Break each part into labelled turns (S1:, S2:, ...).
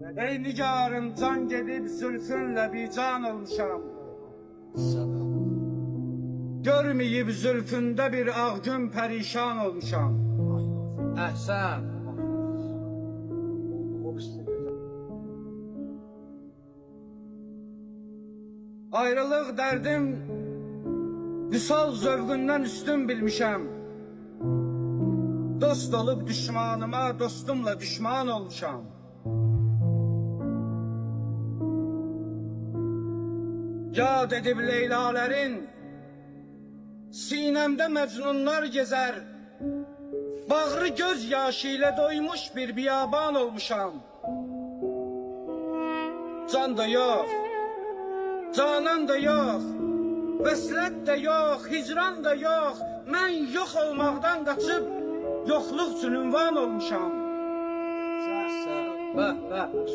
S1: Ey nigarım can gedib zülfünlə bican olmuşam. Görmeyib zülfündə bir ağ gün perişan olmuşam.
S2: Əhsən.
S1: Ayrılıq dərdim vüsal zövqündən üstün bilmişəm. Dost olub düşmanıma, dostumla düşman olmuşam. Yad edib Leyla'lerin sinemde mecnunlar gezer. Bağrı göz yaşı ile doymuş bir biyaban olmuşam. Can da yok, canan da yok, vəslət de yok, hicran da yok. Mən yok olmaktan kaçıp yokluk üçün ünvan olmuşam.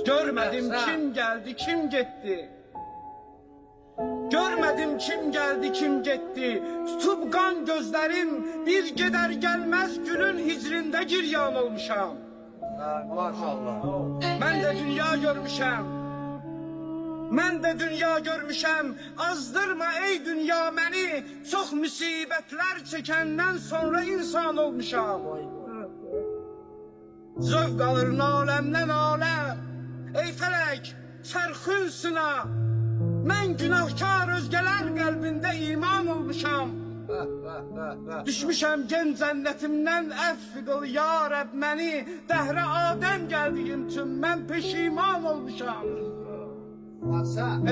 S1: Görmedim kim geldi, kim gitti. Görmedim kim geldi, kim gitti. Tutup kan gözlerim bir gider gelmez günün hicrində giryan olmuşam.
S2: Maşallah.
S1: Ben de dünya görmüşəm. Mən də dünya görmüşəm. Azdırma ey dünya məni. Çox müsibətlər çəkəndən sonra insan olmuşam. Zövq alır aləmdən aləm. Ey fələk, çərxün sına. Mən günahkar özgələr qəlbində iman olmuşam. Düşmüşəm gen cənnətimdən əfv qıl ya Rəbb məni. Dəhrə Adəm gəldiyim üçün mən peşiman olmuşam.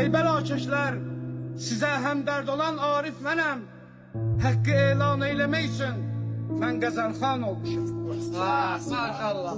S1: Ey bəlakəşlər, sizə həmdərd olan Arif mənəm. Haqqı elan eyləmək üçün mən Qəzənxan olmuşam.
S2: Maşallah.